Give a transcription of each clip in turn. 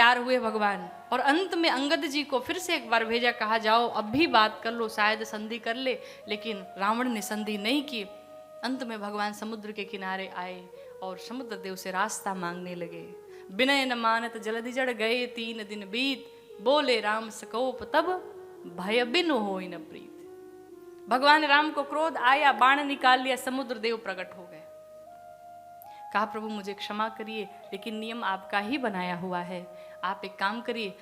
तैयार हुए भगवान, और अंत में अंगद जी को फिर से एक बार भेजा, कहा जाओ अब भी बात कर लो, शायद संधि कर ले। लेकिन रावण ने संधि नहीं की। अंत में भगवान समुद्र के किनारे आए और समुद्र देव से रास्ता मांगने लगे। विनय न मानत जलधि जड़ गए, 3 दिन बीत, बोले राम सकोप तब, भय बिन होई न प्रीत। भगवान राम को क्रोध आया, बाण निकाल लिया, समुद्र देव प्रकट हो गए। कहा प्रभु मुझे क्षमा करिए, लेकिन नियम आपका ही बनाया हुआ है। आप एक काम करिए,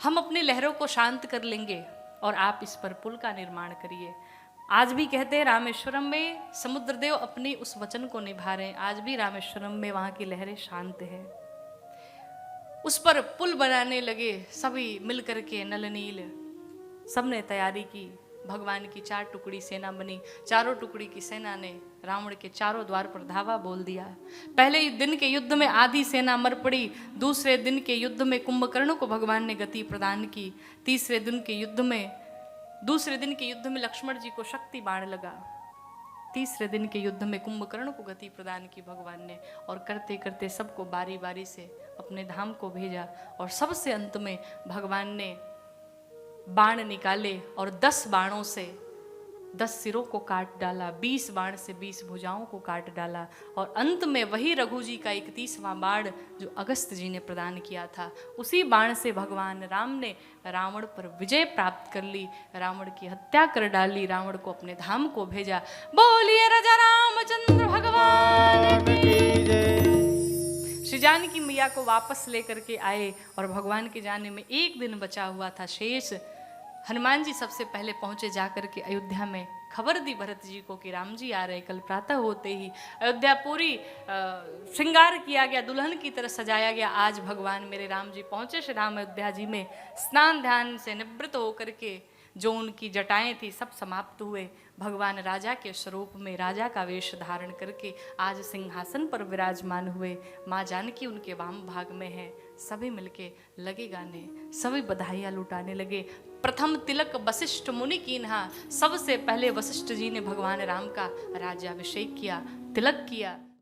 हम अपनी लहरों को शांत कर लेंगे और आप इस पर पुल का निर्माण करिए। आज भी कहते हैं रामेश्वरम में समुद्रदेव अपनी उस वचन को निभा रहे हैं। आज भी रामेश्वरम में वहां की लहरें शांत है। उस पर पुल बनाने लगे सभी मिलकर के, नल नील सबने तैयारी की। भगवान की 4 टुकड़ी सेना बनी। चारों टुकड़ी की सेना ने रावण के चारों द्वार पर धावा बोल दिया। पहले दिन के युद्ध में आधी सेना मर पड़ी। दूसरे दिन के युद्ध में कुंभकर्ण को भगवान ने गति प्रदान की। दूसरे दिन के युद्ध में लक्ष्मण जी को शक्ति बाण लगा। तीसरे दिन के युद्ध में कुंभकर्ण को गति प्रदान की भगवान ने, और करते करते सबको बारी बारी से अपने धाम को भेजा। और सबसे अंत में भगवान ने बाण निकाले और 10 बाणों से 10 सिरों को काट डाला, 20 बाण से 20 भुजाओं को काट डाला। और अंत में वही रघु जी का 31वां बाण जो अगस्त जी ने प्रदान किया था, उसी बाण से भगवान राम ने रावण पर विजय प्राप्त कर ली, रावण की हत्या कर डाली, रावण को अपने धाम को भेजा। बोलिए राजा रामचंद्र भगवान की जय। श्री जानकी मैया को वापस लेकर के आए और भगवान के जाने में 1 दिन बचा हुआ था शेष। हनुमान जी सबसे पहले पहुंचे जाकर के अयोध्या में, खबर दी भरत जी को कि राम जी आ रहे। कल प्रातः होते ही अयोध्या पूरी श्रृंगार किया गया, दुल्हन की तरह सजाया गया। आज भगवान मेरे राम जी पहुंचे श्री राम अयोध्या जी में। स्नान ध्यान से निवृत्त होकर के जो उनकी जटाएं थी सब समाप्त हुए। भगवान राजा के स्वरूप में राजा का वेश धारण करके आज सिंहासन पर विराजमान हुए। माँ जानकी उनके वाम भाग में है। सभी मिलके लगे गाने, सभी बधाइयाँ लुटाने लगे। प्रथम तिलक वशिष्ठ मुनि कीन्हा, सबसे पहले वशिष्ठ जी ने भगवान राम का राज्याभिषेक किया, तिलक किया।